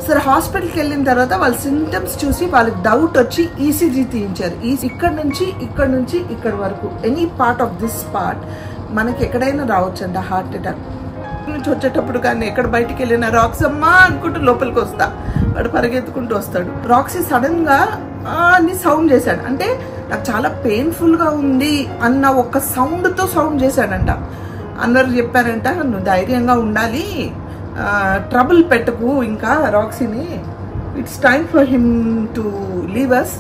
సరే హాస్పిటల్కి వెళ్ళిన తర్వాత వాళ్ళ సింటమ్స్ చూసి వాళ్ళకి డౌట్ వచ్చి ఈసీజీ తీయించారు. ఇక్కడ నుంచి ఇక్కడ వరకు any part of this part మనకి ఎక్కడైనా రావచ్చండి హార్ట్ అటాక్. నుంచి వచ్చేటప్పుడు కానీ ఎక్కడ బయటికి వెళ్ళినా రాక్సమ్మా అనుకుంటూ లోపలికి వస్తా, వాడు పరిగెత్తుకుంటూ వస్తాడు. రాక్సీ సడన్ గా అని సౌండ్ చేశాడు. అంటే నాకు చాలా పెయిన్ఫుల్ గా ఉంది అన్న ఒక సౌండ్ తో సౌండ్ చేశాడంట. అందరు చెప్పారంట నువ్వు ధైర్యంగా ఉండాలి, ట్రబుల్ పెట్టకు ఇంకా రాక్సీని, it's time for him to leave us.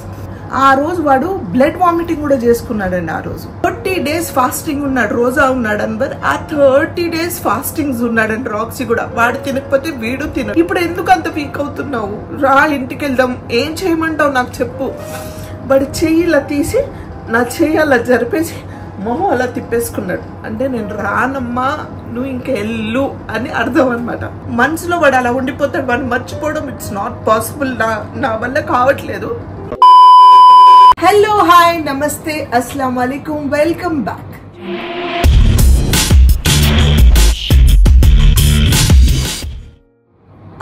ఆ రోజు వాడు బ్లడ్ వామిటింగ్ కూడా చేసుకున్నాడండి. ఆ రోజు 30 days ఫాస్టింగ్ ఉన్నాడు, రోజా ఉన్నాడు అన్వర్. ఆ 30 days ఫాస్టింగ్స్ ఉన్నాడండి రాక్సీ కూడా. వాడు తినకపోతే వీడు తిన. ఇప్పుడు ఎందుకు అంత వీక్ అవుతున్నావు, రా ఇంటికి వెళ్దాం, ఏం చేయమంటావు నాకు చెప్పు. వాడు చెయ్యి ఇలా తీసి నా చెయ్యి అలా జరిపేసి మొహం అలా తిప్పేసుకున్నాడు. అంటే నేను రానమ్మా, నువ్వు ఇంక వెళ్ళు అని అర్థం అనమాట. మనసులో వాడు అలా ఉండిపోతాడు, వాడిని మర్చిపోవడం ఇట్స్ నాట్ పాసిబుల్, నా వల్ల కావట్లేదు. హలో, హాయ్, నమస్తే, అస్సలాం వాలేకుమ్, వెల్కమ్ బ్యాక్.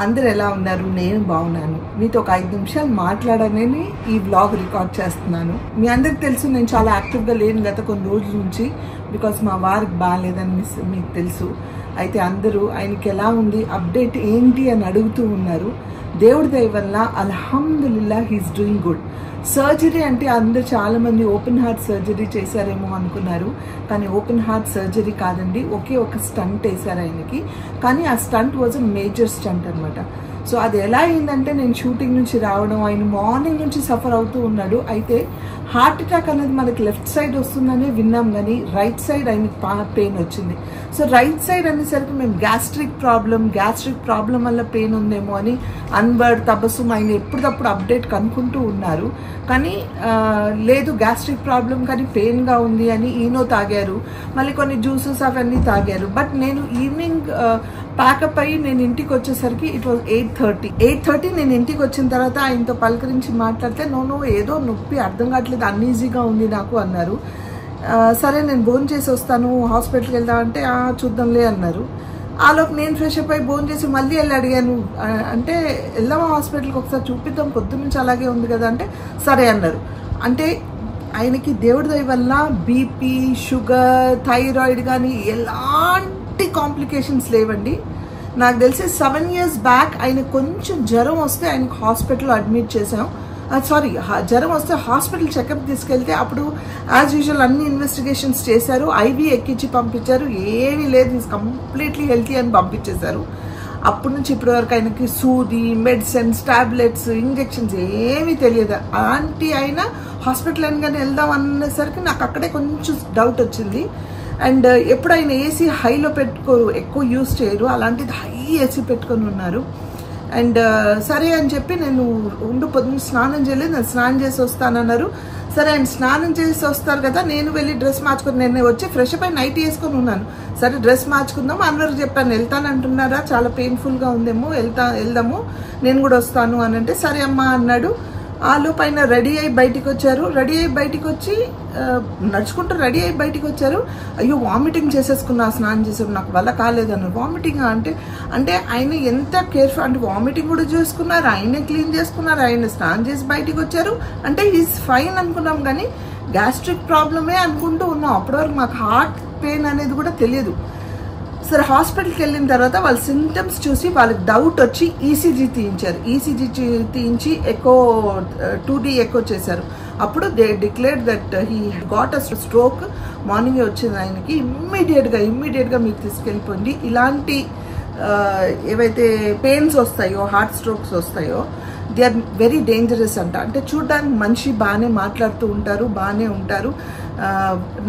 అందరు ఎలా ఉన్నారు? నేను బాగున్నాను. మీతో ఒక 5 నిమిషాలు మాట్లాడనని ఈ వ్లాగ్ రికార్డ్ చేస్తున్నాను. మీ అందరికి తెలుసు నేను చాలా యాక్టివ్గా లేను గత కొన్ని రోజుల నుంచి, బికాస్ మా వారికి బాగాలేదని మీకు తెలుసు. అయితే అందరూ ఆయనకి ఎలా ఉంది, అప్డేట్ ఏంటి అని అడుగుతూ ఉన్నారు. దేవుడి దయ వల్ల అల్హమ్దులిల్లా హీస్ డూయింగ్ గుడ్. సర్జరీ అంటే అందరు చాలా మంది ఓపెన్ హార్ట్ సర్జరీ చేశారేమో అనుకున్నారు, కానీ ఓపెన్ హార్ట్ సర్జరీ కాదండి. ఒకే ఒక స్టంట్ వేశారు ఆయనకి, కానీ ఆ stunt was a major stunt అనమాట. సో అది ఎలా అయిందంటే, నేను షూటింగ్ నుంచి రావడం, ఆయన మార్నింగ్ నుంచి సఫర్ అవుతూ ఉన్నాడు. అయితే హార్ట్ అటాక్ అనేది మనకి లెఫ్ట్ సైడ్ వస్తుందనే విన్నాం, కానీ రైట్ సైడ్ ఆయనకి పెయిన్ వచ్చింది. సో రైట్ సైడ్ అనేసరికి మేము గ్యాస్ట్రిక్ ప్రాబ్లం వల్ల పెయిన్ ఉందేమో అని అన్వర్, తబస్సుమ్ ఆయన ఎప్పటికప్పుడు అప్డేట్ కనుక్కుంటూ ఉన్నారు. కానీ లేదు గ్యాస్ట్రిక్ ప్రాబ్లం కానీ పెయిన్గా ఉంది అని ఈనో తాగారు, మళ్ళీ కొన్ని జ్యూసెస్ అవన్నీ తాగారు. బట్ నేను ఈవినింగ్ ప్యాకప్ అయ్యి నేను ఇంటికి వచ్చేసరికి ఇట్ వాజ్ 8:30. నేను ఇంటికి వచ్చిన తర్వాత ఆయనతో పలకరించి మాట్లాడితే నో ఏదో నొప్పి అర్థం కావట్లేదు, అన్ఈజీగా ఉంది నాకు అన్నారు. సరే నేను భోజనం చేసి వస్తాను, హాస్పిటల్కి వెళ్దామంటే చూద్దాంలే అన్నారు. ఆలోపు నేను ఫ్రెష్ అప్ అయి భోజనం చేసి మళ్ళీ వెళ్ళి అడిగాను. అంటే వెళ్దామా హాస్పిటల్కి ఒకసారి చూపిద్దాం, పొద్దు నుంచి అలాగే ఉంది కదా అంటే సరే అన్నారు. అంటే ఆయనకి దేవుడి దయ వల్ల బీపీ, షుగర్, థైరాయిడ్ కానీ ఎలాంటి కాంప్లికేషన్స్ లేవండి. నాకు తెలిసి 7 years బ్యాక్ ఆయన కొంచెం జ్వరం వస్తే ఆయనకు హాస్పిటల్లో అడ్మిట్ చేసాం. జ్వరం వస్తే హాస్పిటల్ చెకప్ తీసుకెళ్తే అప్పుడు యాజ్ యూజువల్ అన్ని ఇన్వెస్టిగేషన్స్ చేశారు, ఐవీ ఎక్కించి పంపించారు. ఏమీ లేదు, ఈజ్ కంప్లీట్లీ హెల్తీ అని పంపించేశారు. అప్పటి నుంచి ఇప్పటి వరకు ఆయనకి సూది, మెడిసిన్స్, టాబ్లెట్స్, ఇంజెక్షన్స్ ఏమీ తెలియదు. అలాంటి అయినా హాస్పిటల్ అనగానే వెళ్దాం అనేసరికి నాకు అక్కడే కొంచెం డౌట్ వచ్చింది. అండ్ ఎప్పుడు ఆయన ఏసీ హైలో పెట్టుకోరు, ఎక్కువ యూజ్ చేయరు, అలాంటిది హై ఏసీ పెట్టుకొని ఉన్నారు. అండ్ సరే అని చెప్పి నేను పొద్దున్న స్నానం చేయలేదు, నేను స్నానం చేసి వస్తానన్నారు. సరే ఆయన స్నానం చేసి వస్తారు కదా, నేను వెళ్ళి డ్రెస్ మార్చుకుని నేను వచ్చి ఫ్రెష్ అప్ అయి నైట్ వేసుకొని ఉన్నాను. సరే డ్రెస్ మార్చుకుందాం, అందరికి చెప్పాను వెళ్తాను అంటున్నారా, చాలా పెయిన్ఫుల్గా ఉందేమో, వెళ్దాము నేను కూడా వస్తాను అని అంటే సరే అమ్మా అన్నాడు. ఆలో పైన రెడీ అయ్యి బయటికి వచ్చారు. నడుచుకుంటూ రెడీ అయ్యి బయటికి వచ్చారు. అయ్యో వామిటింగ్ చేసేసుకున్నా, స్నానం చేసారు, నాకు వల్ల కాలేదన్నారు. వామిటింగ్ అంటే ఆయన ఎంత కేర్ఫుల్ అంటే వామిటింగ్ కూడా చేసుకున్నారు, ఆయనే క్లీన్ చేసుకున్నారు, ఆయన స్నానం చేసి బయటికి వచ్చారు. అంటే ఈజ్ ఫైన్ అనుకున్నాం, కానీ గ్యాస్ట్రిక్ ప్రాబ్లమే అనుకుంటూ ఉన్నాం. అప్పటివరకు మాకు హార్ట్ పెయిన్ అనేది కూడా తెలియదు. సరే హాస్పిటల్కి వెళ్ళిన తర్వాత వాళ్ళ సింటమ్స్ చూసి వాళ్ళకి డౌట్ వచ్చి ఈసీజీ తీయించి ఎకో 2D ఎకో చేశారు. అప్పుడు they declared that he got a stroke. మార్నింగే వచ్చింది ఆయనకి. ఇమ్మీడియట్గా మీకు తీసుకెళ్ళిపోయింది. ఇలాంటి ఏవైతే పెయిన్స్ వస్తాయో, హార్ట్ స్ట్రోక్స్ వస్తాయో, దే ఆర్ వెరీ డేంజరస్ అంట. అంటే చూడడానికి మనిషి బాగానే మాట్లాడుతూ ఉంటారు, బాగానే ఉంటారు,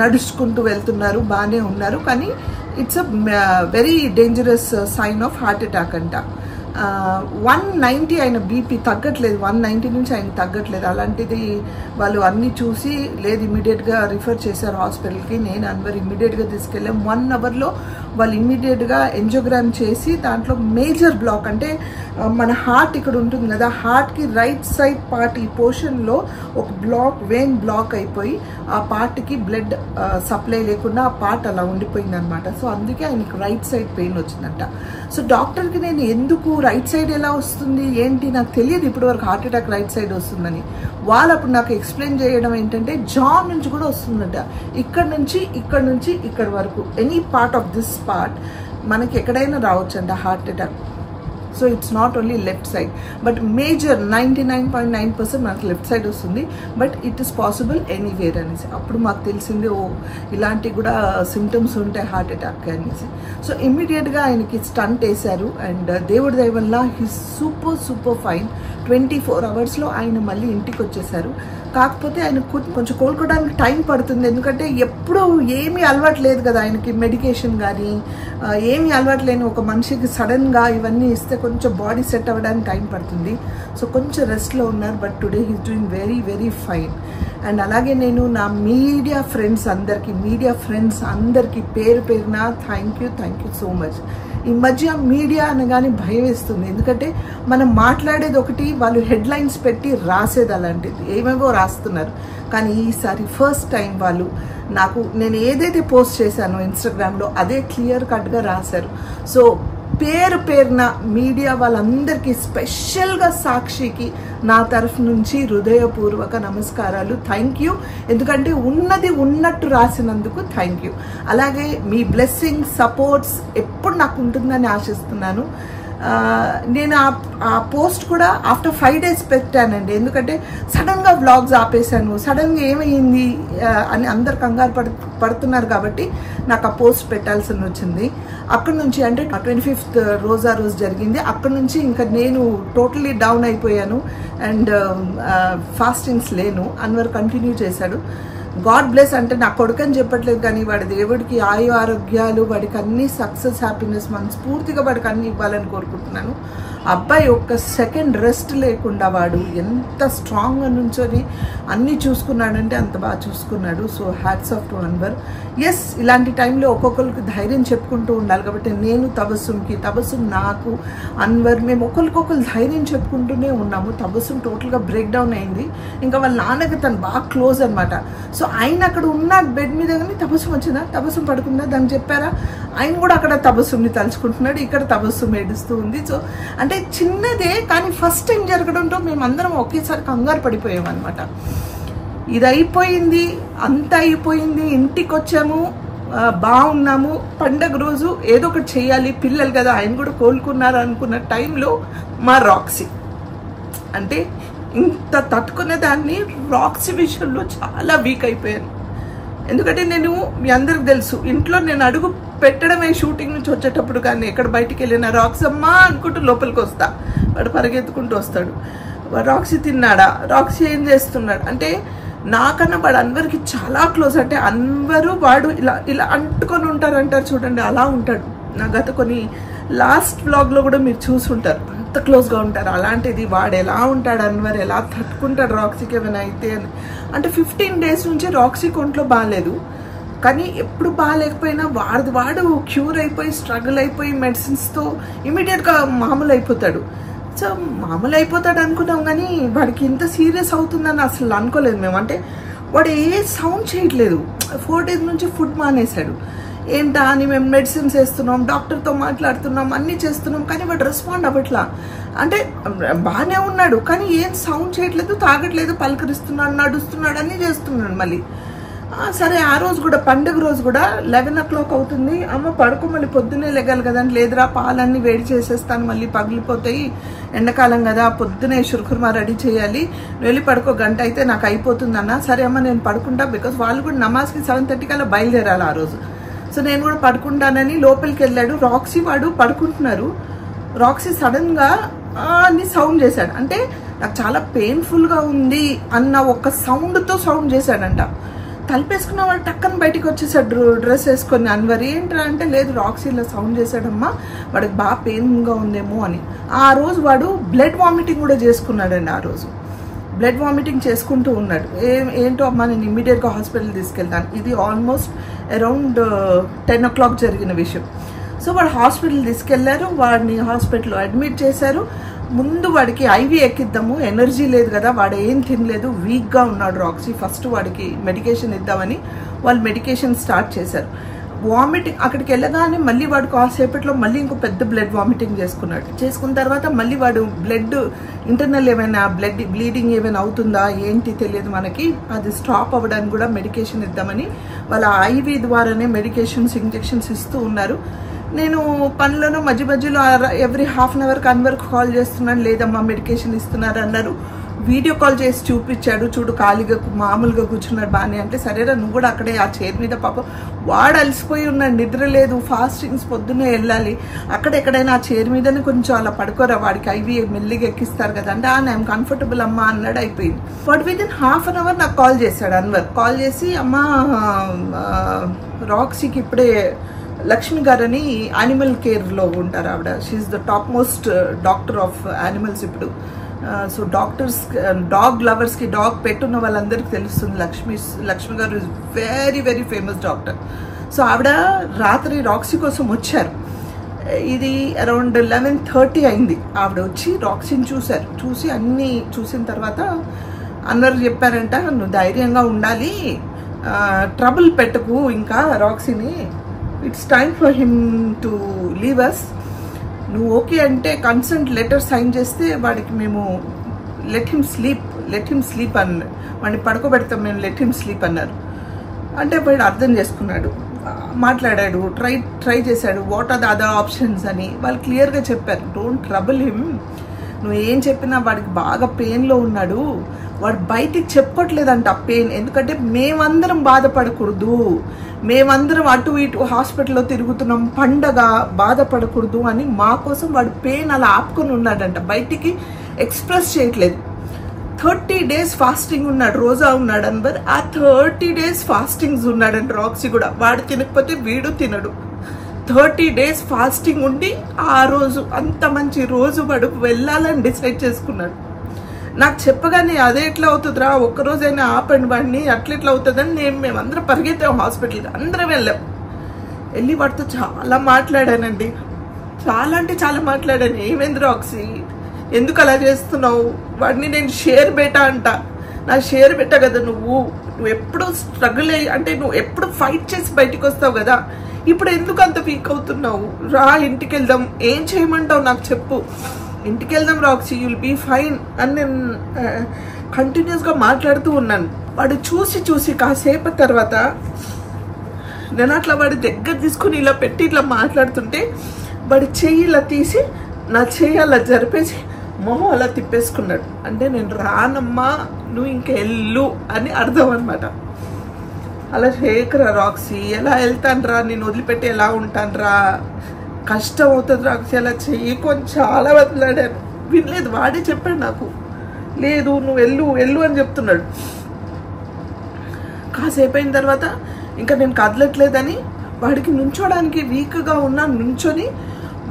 నడుచుకుంటూ వెళ్తున్నారు, బాగానే ఉన్నారు, కానీ it's a very dangerous sign of heart attack అంట. 190 ఆయన బీపీ తగ్గట్లేదు, 190 నుంచి ఆయన తగ్గట్లేదు. అలాంటిది వాళ్ళు అన్నీ చూసి లేదు ఇమీడియట్గా రిఫర్ చేశారు హాస్పిటల్కి. నేను అన్వర్ ఇమీడియట్గా తీసుకెళ్ళాం. 1 hourలో వాళ్ళు ఇమ్మీడియట్గా ఎంజియోగ్రామ్ చేసి దాంట్లో మేజర్ బ్లాక్ అంటే మన హార్ట్ ఇక్కడ ఉంటుంది కదా, హార్ట్కి రైట్ సైడ్ పార్ట్ ఈ పోర్షన్లో ఒక వెయిన్ బ్లాక్ అయిపోయి ఆ పార్ట్కి బ్లడ్ సప్లై లేకుండా ఆ పార్ట్ అలా ఉండిపోయింది అనమాట. సో అందుకే ఆయనకి రైట్ సైడ్ పెయిన్ వచ్చిందంట. సో డాక్టర్కి నేను ఎందుకు రైట్ సైడ్ ఎలా వస్తుంది ఏంటి నాకు తెలియదు ఇప్పటి వరకు హార్ట్ అటాక్ రైట్ సైడ్ వస్తుందని. వాళ్ళు అప్పుడు నాకు ఎక్స్ప్లెయిన్ చేయడం ఏంటంటే జా నుంచి కూడా వస్తుందట, ఇక్కడ నుంచి ఇక్కడ వరకు any part of this part మనకి ఎక్కడైనా రావచ్చంట heart attack. So it's not only left side but major 99.9% మనకు లెఫ్ట్ సైడ్ వస్తుంది, but it is possible anywhere అనేసి. అప్పుడు మాకు తెలిసింది ఓ ఇలాంటి కూడా సిమ్టమ్స్ ఉంటాయి హార్ట్ అటాక్ అనేసి. సో ఇమ్మీడియట్గా ఆయనకి స్టంట్ వేశారు అండ్ దేవుడి దయ వల్ల హీస్ సూపర్ ఫైన్. 24 అవర్స్లో ఆయన మళ్ళీ ఇంటికి వచ్చేసారు. కాకపోతే ఆయన కొంచెం కోలుకోవడానికి టైం పడుతుంది, ఎందుకంటే ఎప్పుడు ఏమీ అలవాటు లేదు కదా ఆయనకి, మెడికేషన్ కానీ ఏమీ అలవాటు లేని ఒక మనిషికి సడన్గా ఇవన్నీ ఇస్తే కొంచెం బాడీ సెట్ అవ్వడానికి టైం పడుతుంది. సో కొంచెం రెస్ట్లో ఉన్నారు, but today he's doing very fine. And అలాగే నేను నా మీడియా ఫ్రెండ్స్ అందరికీ పేరున థ్యాంక్ యూ సో మచ్. ఈ మధ్య మీడియా అనగానే భయం వేస్తుంది, ఎందుకంటే మనం మాట్లాడేది ఒకటి, వాళ్ళు హెడ్లైన్స్ పెట్టి రాసేది అలాంటిది ఏమేమో రాస్తున్నారు. కానీ ఈసారి ఫస్ట్ టైం వాళ్ళు నాకు నేను ఏదైతే పోస్ట్ చేశానో ఇన్స్టాగ్రామ్లో అదే క్లియర్ కట్గా రాశారు. సో పేరున మీడియా వాళ్ళందరికీ స్పెషల్గా సాక్షికి నా తరఫు నుంచి హృదయపూర్వక నమస్కారాలు, థ్యాంక్ యూ. ఎందుకంటే ఉన్నది ఉన్నట్టు రాసినందుకు థ్యాంక్ యూ. అలాగే మీ బ్లెస్సింగ్ సపోర్ట్స్ ఎప్పుడు నాకు ఉంటుందని ఆశిస్తున్నాను. నేను ఆ పోస్ట్ కూడా ఆఫ్టర్ 5 days పెట్టానండి, ఎందుకంటే సడన్గా వ్లాగ్స్ ఆపేశాను, సడన్గా ఏమైంది అని అందరు కంగారు పడుతున్నారు కాబట్టి నాకు ఆ పోస్ట్ పెట్టాల్సి వచ్చింది. అక్కడ నుంచి అంటే 25th రోజా రోజు జరిగింది, అక్కడ నుంచి ఇంకా నేను టోటలీ డౌన్ అయిపోయాను అండ్ ఫాస్టింగ్స్ లేను. అన్వర్ కంటిన్యూ చేశాడు. గాడ్ బ్లెస్ అంటే నా కొడుకని చెప్పట్లేదు, కానీ వాడి దేవుడికి ఆయు ఆరోగ్యాలు, వాడికి అన్ని సక్సెస్ హ్యాపీనెస్ మనస్ఫూర్తిగా వాడికి అన్ని ఇవ్వాలని కోరుకుంటున్నాను. అబ్బాయి ఒక్క సెకండ్ రెస్ట్ లేకుండా వాడు ఎంత స్ట్రాంగ్గా నుంచొని అన్నీ చూసుకున్నాడంటే అంత బాగా చూసుకున్నాడు. So hats off to Anwar. Yes, ఇలాంటి టైంలో ఒక్కొక్కరికి ధైర్యం చెప్పుకుంటూ ఉండాలి కాబట్టి నేను తబస్సుమ్ నాకు అన్వర్ మేము ఒకరికొకరు ధైర్యం చెప్పుకుంటూనే ఉన్నాము. తబస్సుమ్ టోటల్గా బ్రేక్ డౌన్ అయింది, ఇంకా వాళ్ళ నాన్నకి తను బాగా క్లోజ్ అనమాట. సో ఆయన అక్కడ ఉన్న బెడ్ మీద కానీ తబస్సుమ్ వచ్చిందా, తబస్సుమ్ పడుకుందా దాన్ని చెప్పారా, ఆయన కూడా అక్కడ తబస్సుమ్ని తలుచుకుంటున్నాడు, ఇక్కడ తబస్సుమ్ ఏడుస్తూ ఉంది. సో అంటే చిన్నదే కానీ ఫస్ట్ టైం జరగడంతో మేమందరం ఒకేసారి కంగారు పడిపోయామన్నమాట. ఇది అయిపోయింది, అంతా అయిపోయింది, ఇంటికి వచ్చాము, బాగున్నాము. పండగ రోజు ఏదో ఒకటి చేయాలి, పిల్లలు కదా ఆయన కూడా కోలుకున్నారు అనుకున్న టైంలో మా రాక్సీ అంటే ఇంత తట్టుకునే దాన్ని రాక్సీ విషయంలో చాలా వీక్ అయిపోయాను. ఎందుకంటే నేను మీ అందరికి తెలుసు ఇంట్లో నేను అడుగు పెట్టడమే షూటింగ్ నుంచి వచ్చేటప్పుడు, కానీ ఎక్కడ బయటికి వెళ్ళినా రాక్సమ్మా అనుకుంటూ లోపలికి వస్తా, వాడు పరిగెత్తుకుంటూ వస్తాడు. రాక్సీ తిన్నాడా, రాక్సీ ఏం చేస్తున్నాడు అంటే నాకన్నా వాడు అన్వర్కి చాలా క్లోజ్. అంటే అన్వరు వాడు ఇలా అంటుకొని ఉంటారంటారు చూడండి, అలా ఉంటాడు. నా గత కొన్ని లాస్ట్ వ్లాగ్లో కూడా మీరు చూసుంటారు, అంత క్లోజ్గా ఉంటారు. అలాంటిది వాడు ఎలా ఉంటాడు, అన్వర్ ఎలా తట్టుకుంటాడు రాక్సీకి ఏమైనా అయితే అని. అంటే 15 days నుంచి రాక్సీ ఒంట్లో బాగాలేదు, కానీ ఎప్పుడు బాగాలేకపోయినా వాడు క్యూర్ అయిపోయి స్ట్రగుల్ అయిపోయి మెడిసిన్స్తో ఇమీడియట్గా మామూలు అయిపోతాడు. సో మామూలు అయిపోతాడు అనుకున్నాం, కానీ వాడికి ఇంత సీరియస్ అవుతుందని అసలు అనుకోలేదు మేము. అంటే వాడు ఏ సౌండ్ చేయట్లేదు, 4 days నుంచి ఫుడ్ మానేశాడు. ఏంటా అని మేము మెడిసిన్స్ వేస్తున్నాం, డాక్టర్తో మాట్లాడుతున్నాం, అన్నీ చేస్తున్నాం, కానీ వాడు రెస్పాండ్ అవ్వట్లా. అంటే బాగానే ఉన్నాడు కానీ ఏం సౌండ్ చేయట్లేదు, తాగట్లేదు, పలకరిస్తున్నాడు, నడుస్తున్నాడు, అన్నీ చేస్తున్నాడు. మళ్ళీ సరే ఆ రోజు కూడా పండుగ రోజు కూడా 11 o'clock అవుతుంది, అమ్మ పడుకో మళ్ళీ పొద్దున్నే లెగాలి కదండి. లేదురా పాలన్నీ వేడి చేసేస్తాను, మళ్ళీ పగిలిపోతాయి, ఎండాకాలం కదా, పొద్దునే షుర్కుర్మా రెడీ చేయాలి, వెళ్ళి పడుకో, గంట అయితే నాకు అయిపోతుంది అన్న. సరే అమ్మ నేను పడుకుంటా, బికాస్ వాళ్ళు కూడా నమాజ్కి 7:30 కల్లా బయలుదేరాలి ఆ రోజు. సో నేను కూడా పడుకుంటానని లోపలికి వెళ్ళాడు. రాక్సీ వాడు పడుకుంటున్నారు, రాక్సీ సడన్గా అని సౌండ్ చేశాడు. అంటే నాకు చాలా పెయిన్ఫుల్గా ఉంది అన్న ఒక సౌండ్తో సౌండ్ చేశాడంట. తలుపేసుకున్న వాడు టక్కన బయటికి వచ్చేసాడు డ్రెస్ వేసుకొని. అన్వర్ ఏంట్రా అంటే లేదు రాక్సీలో సౌండ్ చేశాడమ్మా, వాడికి బాగా పెయిన్గా ఉందేమో అని. ఆ రోజు వాడు బ్లడ్ వామిటింగ్ కూడా చేసుకున్నాడండి. ఆ రోజు బ్లడ్ వామిటింగ్ చేసుకుంటూ ఉన్నాడు. ఏంటో అమ్మా నేను ఇమ్మీడియట్గా హాస్పిటల్ తీసుకెళ్తాను. ఇది ఆల్మోస్ట్ అరౌండ్ 10 o'clock జరిగిన విషయం. సో వాడు హాస్పిటల్ తీసుకెళ్లారు, వాడిని హాస్పిటల్లో అడ్మిట్ చేశారు. ముందు వాడికి ఐవీ ఎక్కిద్దాము, ఎనర్జీ లేదు కదా, వాడు ఏం తినలేదు, వీక్గా ఉన్నాడు రాక్సీ. ఫస్ట్ వాడికి మెడికేషన్ ఇద్దామని వాళ్ళు మెడికేషన్ స్టార్ట్ చేశారు. వామిటింగ్ అక్కడికి వెళ్ళగానే మళ్ళీ వాడు కాసేపట్లో మళ్ళీ ఇంకో పెద్ద బ్లడ్ వామిటింగ్ చేసుకున్న తర్వాత మళ్ళీ వాడు బ్లడ్ ఇంటర్నల్ ఏమైనా బ్లీడింగ్ ఏమైనా అవుతుందా ఏంటి తెలియదు మనకి, అది స్టాప్ అవ్వడానికి కూడా మెడికేషన్ ఇద్దామని వాళ్ళ ఐవీ ద్వారానే ఇంజెక్షన్స్ ఇస్తూ ఉన్నారు. నేను పనిలోనూ మధ్యలో ఎవ్రీ ½ an hour కన్వర్కి కాల్ చేస్తున్నాను, లేదమ్మా మెడికేషన్ ఇస్తున్నారు అన్నారు. వీడియో కాల్ చేసి చూపించాడు, చూడు ఖాళీగా మామూలుగా కూర్చున్నాడు బాగానే. అంటే సరేరా నువ్వు కూడా అక్కడే ఆ చైర్ మీద, పాపం వాడు అలసిపోయి ఉన్నాడు, నిద్ర లేదు, ఫాస్టింగ్స్ పొద్దున్నే వెళ్ళాలి, అక్కడెక్కడైనా ఆ చైర్ మీదనే కొంచెం అలా పడుకోరా, వాడికి ఐవి మెల్లిగా ఎక్కిస్తారు కదా అంటే ఐఎమ్ కంఫర్టబుల్ అమ్మా అన్నాడు. అయిపోయింది. వాడు విదిన్ ½ an hour నాకు కాల్ చేశాడు అన్వర్. కాల్ చేసి అమ్మా రాక్సీకి ఇప్పుడే లక్ష్మి గారని యానిమల్ కేర్లో ఉంటారు ఆవిడ, she's the top most doctor of animals ఇప్పుడు. సో డాక్టర్స్, డాగ్ లవర్స్కి, డాగ్ పెట్టున్న వాళ్ళందరికీ తెలుస్తుంది. లక్ష్మి గారు is very very famous doctor. So ఆవిడ రాత్రి రాక్సీ కోసం వచ్చారు. ఇది అరౌండ్ 11:30 అయింది. ఆవిడ వచ్చి రాక్సీని చూశారు. చూసి అన్నీ చూసిన తర్వాత అందరు చెప్పారంట, నువ్వు ధైర్యంగా ఉండాలి, ట్రబుల్ పెట్టకు ఇంకా రాక్సీని, it's time for him to leave us, నువ్వు ఓకే అంటే కన్సెంట్ లెటర్ సైన్ చేస్తే వాడికి మేము లెట్ హిమ్ స్లీప్ అన్నారు. వాడిని పడుకోబెడతాం మేము, లెట్ హిమ్ స్లీప్ అన్నారు. అంటే వాడు అర్థం చేసుకున్నాడు, మాట్లాడాడు, ట్రై చేశాడు, what are the other options అని వాళ్ళు క్లియర్గా చెప్పారు. డోంట్ ట్రబుల్ హిమ్, నువ్వు ఏం చెప్పినా వాడికి బాగా పెయిన్లో ఉన్నాడు, వాడు బయటికి చెప్పట్లేదంట ఆ పెయిన్, ఎందుకంటే మేమందరం బాధపడకూడదు, మేమందరం అటు ఇటు హాస్పిటల్లో తిరుగుతున్నాం, పండగ బాధపడకూడదు అని మా కోసం వాడు పెయిన్ అలా ఆపుకొని ఉన్నాడంట, బయటికి ఎక్స్ప్రెస్ చేయట్లేదు. 30 days ఫాస్టింగ్ ఉన్నాడు, రోజా ఉన్నాడు అన్వర్. ఆ 30 days ఫాస్టింగ్స్ ఉన్నాడంట రాక్సీ కూడా. వాడు తినకపోతే వీడు తినడు. 30 days ఫాస్టింగ్ ఉండి ఆ రోజు అంత మంచి రోజు వాడు వెళ్ళాలని డిసైడ్ చేసుకున్నాడు. నాకు చెప్పగానే అదే ఎట్లా అవుతుందిరా, ఒక్కరోజైనా ఆపండి వాడిని, అట్లెట్లా అవుతుందని మేమందరం పరిగెత్తాం హాస్పిటల్కి, అందరం వెళ్ళి వాడితో చాలా మాట్లాడానండి, చాలా అంటే చాలా మాట్లాడాను. ఏమైంది రాక్సీ, ఎందుకు అలా చేస్తున్నావు, వాడిని నేను షేర్ బేటా అంట, నా షేర్ బేటా కదా నువ్వు ఎప్పుడు స్ట్రగుల్ అయ్యి, అంటే నువ్వు ఎప్పుడు ఫైట్ చేసి బయటకు వస్తావు కదా, ఇప్పుడు ఎందుకు అంత వీక్ అవుతున్నావు, రా ఇంటికి వెళ్దాం, ఏం చేయమంటావు నాకు చెప్పు, ఇంటికి వెళ్దాం రాక్సీ, యుల్ బీ ఫైన్ అని నేను కంటిన్యూస్గా మాట్లాడుతూ ఉన్నాను. వాడు చూసి కాసేపు తర్వాత నేను అట్లా వాడి దగ్గర తీసుకుని ఇలా పెట్టి ఇట్లా మాట్లాడుతుంటే వాడి చెయ్యి ఇలా తీసి నా చెయ్యి అలా జరిపేసి మొహం అలా తిప్పేసుకున్నాడు. అంటే నేను రానమ్మా, నువ్వు ఇంక వెళ్ళు అని అర్థం అనమాట. అలా చేయకరా రాక్సీ, ఎలా వెళ్తాను రా, నేను వదిలిపెట్టి ఎలా ఉంటాను రా, కష్టం అవుతుంది రాక్సీ, అలా చెయ్యకొని చాలా వదిలాడాను. వినలేదు, వాడే చెప్పాడు నాకు, లేదు నువ్వు వెళ్ళు అని చెప్తున్నాడు. కాసేపు అయిన తర్వాత ఇంకా నేను కదలట్లేదని వాడికి నుంచోడానికి వీక్గా ఉన్నా నుంచొని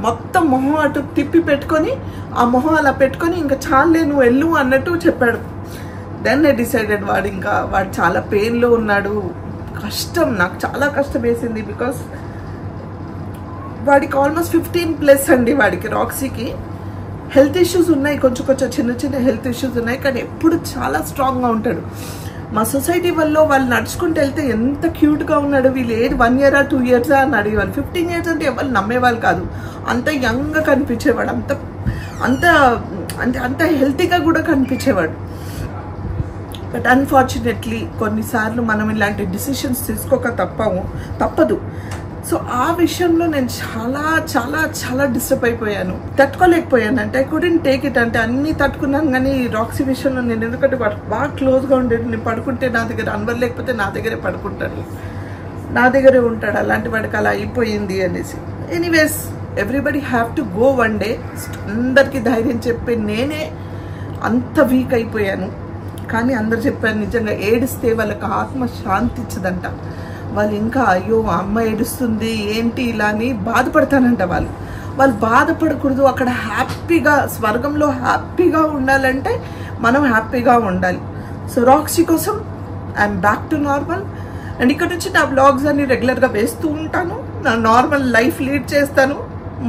మొత్తం మొహం అటు తిప్పి పెట్టుకొని ఆ మొహం అలా పెట్టుకొని ఇంకా చాలే నువ్వు వెళ్ళు అన్నట్టు చెప్పాడు. దెన్ ఐ డిసైడెడ్ వాడు చాలా పెయిన్లో ఉన్నాడు, కష్టం, నాకు చాలా కష్టం వేసింది. బికాస్ వాడికి ఆల్మోస్ట్ 15+ అండి, వాడికి రాక్సీకి హెల్త్ ఇష్యూస్ ఉన్నాయి, కొంచెం చిన్న హెల్త్ ఇష్యూస్ ఉన్నాయి, కానీ ఎప్పుడు చాలా స్ట్రాంగ్గా ఉంటాడు. మా సొసైటీ వల్ల వాళ్ళు నడుచుకుంటూ వెళ్తే ఎంత క్యూట్గా ఉన్నాడు, వీళ్ళు 1 year 2 years అని అడిగేవాళ్ళు. 15 years అంటే ఎవరు నమ్మేవాళ్ళు కాదు, అంత యంగ్గా కనిపించేవాడు, అంత హెల్తీగా కూడా కనిపించేవాడు. బట్ అన్ఫార్చునేట్లీ కొన్నిసార్లు మనం ఇలాంటి డిసిషన్స్ తీసుకోక తప్పదు. సో ఆ విషయంలో నేను చాలా చాలా చాలా డిస్టర్బ్ అయిపోయాను, తట్టుకోలేకపోయాను. అంటే ఐ కుడెంట్ టేక్ ఇట్. అంటే అన్నీ తట్టుకున్నాను కానీ రాక్సీ విషయంలో నేను, ఎందుకంటే బాగా క్లోజ్గా ఉండేది, నేను పడుకుంటే నా దగ్గర, అన్వర్ లేకపోతే నా దగ్గరే పడుకుంటాడు, నా దగ్గరే ఉంటాడు, అలాంటి వాడికి అలా అయిపోయింది అనేసి. Anyways everybody have to go one day. అందరికీ ధైర్యం చెప్పి నేనే అంత వీక్ అయిపోయాను. కానీ అందరు చెప్పారు నిజంగా ఏడిస్తే వాళ్ళకి ఆత్మ శాంతి ఇచ్చదంట. వాళ్ళు ఇంకా అయ్యో అమ్మ ఏడుస్తుంది ఏంటి ఇలా అని బాధపడతానంట. వాళ్ళు బాధపడకూడదు, అక్కడ హ్యాపీగా స్వర్గంలో హ్యాపీగా ఉండాలంటే మనం హ్యాపీగా ఉండాలి. సో రాక్సీ కోసం I'm back to normal. And ఇక్కడ నుంచి నా బ్లాగ్స్ అన్ని రెగ్యులర్గా వేస్తూ ఉంటాను, నా నార్మల్ లైఫ్ లీడ్ చేస్తాను.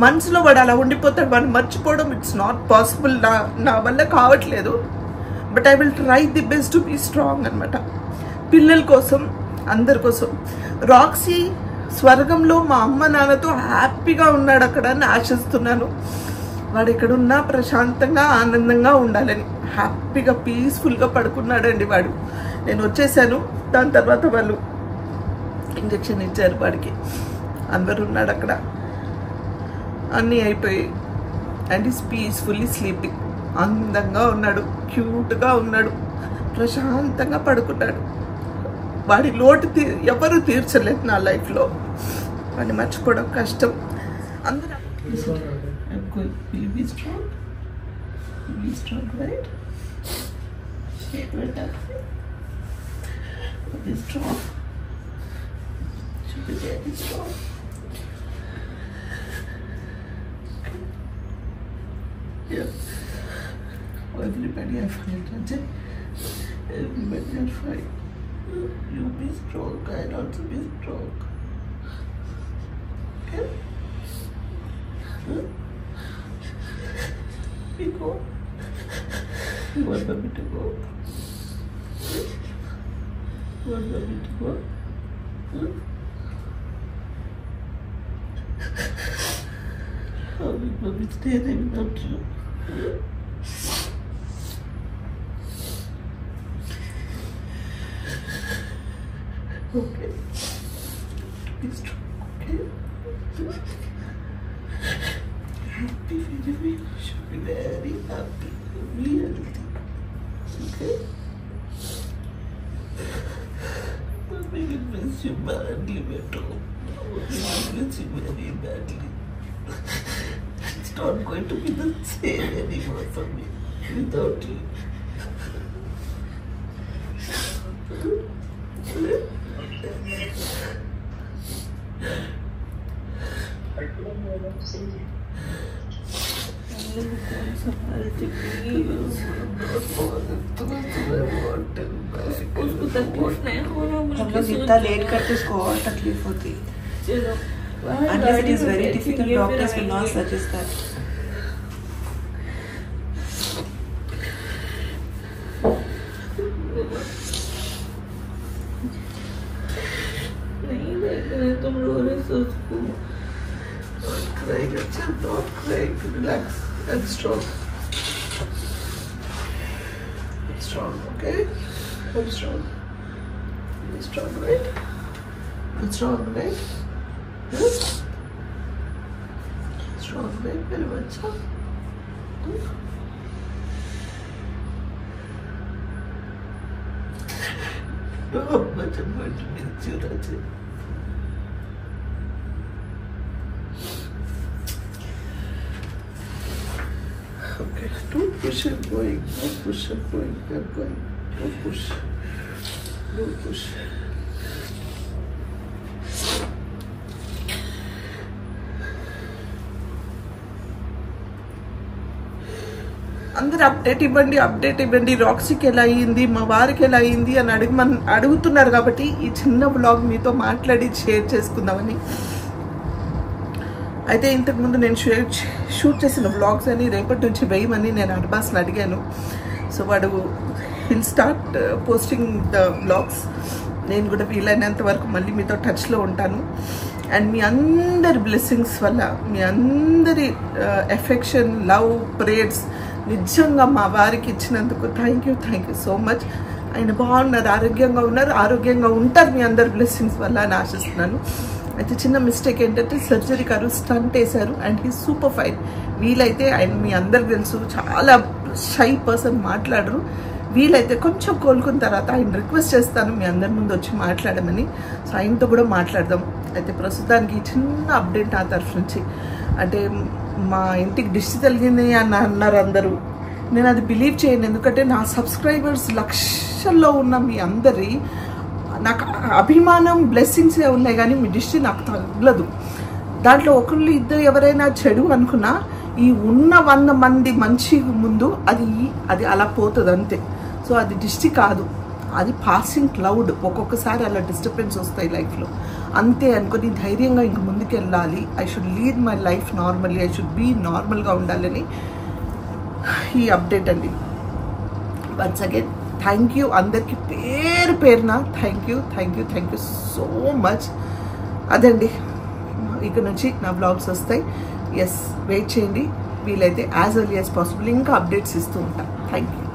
మనసులో వాడు అలా ఉండిపోతాడు, వాడు మర్చిపోవడం ఇట్స్ నాట్ పాసిబుల్, నా వల్ల కావట్లేదు. But I will try the best to be strong అనమాట. పిల్లల కోసం, అందరి కోసం. రాక్సీ స్వర్గంలో మా అమ్మ నాన్నతో హ్యాపీగా ఉన్నాడు అక్కడ అని ఆశిస్తున్నాను. వాడు ఎక్కడున్నా ప్రశాంతంగా ఆనందంగా ఉండాలని, హ్యాపీగా పీస్ఫుల్గా పడుకున్నాడండి వాడు. నేను వచ్చేసాను, దాని తర్వాత వాళ్ళు ఇంజెక్షన్ ఇచ్చారు వాడికి. అందరు ఉన్నాడు అక్కడ, అన్నీ అయిపోయి. And is peacefully sleeping. అందంగా ఉన్నాడు, క్యూట్గా ఉన్నాడు, ప్రశాంతంగా పడుకున్నాడు. వాడి లోటు ఎవరు తీర్చలేదు నా లైఫ్లో. వాడిని మర్చిపోవడం కష్టం. అందరూ everybody are fine, Ranjay. Everybody are fine. You be strong, I'll also be strong. Okay? We go. You want me to go? You want me to go? How will mommy stay there without you? Okay. Be strong, okay? Happy, very, should be very happy. Be healthy. Okay? Mommy will miss you badly, Beto. Mommy will miss you very badly. It's not going to be the same anymore for me without you. जितना late करते उसको और तकलीफ होती. Unless it is very difficult, doctors will not suggest that. नहीं देख रहे तुम रो रहे सो उसको. Don't cry, Rachel, don't cry. Relax and strong. Strong, okay? I'm strong. You're strong, right? You're strong, right? Yes? Strong, right? Very much, huh? Oh, but I'm going to miss you, Rachel. Okay, don't push and going. Don't push and going. I'm going. Don't push. Don't push. అందరు update ఇవ్వండి. రాక్సీకి ఎలా అయ్యింది, మా వారికి ఎలా అయ్యింది అని అడుగుతున్నారు. కాబట్టి ఈ చిన్న బ్లాగ్ మీతో మాట్లాడి షేర్ చేసుకుందామని. అయితే ఇంతకుముందు నేను షూట్ చేసిన బ్లాగ్స్ అని రేపటి నుంచి వేయమని నేను అర్బాస్ని అడిగాను. సో వాడు will start posting the blogs. నేను కూడా వీలైనంత వరకు మళ్ళీ మీతో టచ్లో ఉంటాను. అండ్ మీ అందరి బ్లెస్సింగ్స్ వల్ల, మీ అందరి ఎఫెక్షన్, లవ్, ప్రేయర్స్ నిజంగా మా వారికి ఇచ్చినందుకు థ్యాంక్ యూ సో మచ్. ఆయన బాగున్నారు, ఆరోగ్యంగా ఉంటారు మీ అందరి బ్లెస్సింగ్స్ వల్ల అని ఆశిస్తున్నాను. అయితే చిన్న మిస్టేక్ ఏంటంటే సర్జరీ గారు స్టంట్ వేశారు అండ్ హీ సూపర్ ఫైన్. వీలైతే ఆయన మీ అందరికి తెలుసు చాలా షై పర్సన్, మాట్లాడరు. వీలైతే కొంచెం కోలుకున్న తర్వాత ఆయన రిక్వెస్ట్ చేస్తాను మీ అందరి ముందు వచ్చి మాట్లాడమని. సో ఆయనతో కూడా మాట్లాడదాం. అయితే ప్రస్తుతానికి చిన్న అప్డేట్ నా తరఫు నుంచి. అంటే మా ఇంటికి దిష్టి తగిలింది అని అన్నారు అందరూ. నేను అది బిలీవ్ చేయను, ఎందుకంటే నా సబ్స్క్రైబర్స్ లక్షల్లో ఉన్న మీ అందరి నాకు అభిమానం, బ్లెస్సింగ్సే ఉన్నాయి, కానీ మీ దిష్టి నాకు తగలదు. దాంట్లో ఒకళ్ళు ఇద్దరు ఎవరైనా చెడు అనుకున్నా ఈ ఉన్న 100 మంది మంచి ముందు అది అలా పోతుంది అంతే. సో అది దిష్టి కాదు, అది పాసింగ్ క్లౌడ్. ఒక్కొక్కసారి అలా డిస్టర్బెన్స్ వస్తాయి లైఫ్లో, అంతే అనుకుని ధైర్యంగా ఇంక ముందుకు వెళ్ళాలి. I should lead my life normally, I should be నార్మల్గా ఉండాలని ఈ అప్డేట్ అండి. వన్స్ అగైన్ థ్యాంక్ యూ అందరికీ పేరున థ్యాంక్ యూ సో మచ్. అదండి, ఇక నుంచి నా బ్లాగ్స్ వస్తాయి. ఎస్, వెయిట్ చేయండి. వీలైతే యాజ్ ఎర్లీ యాజ్ పాసిబుల్ ఇంకా అప్డేట్స్ ఇస్తూ ఉంటాను. Thank you.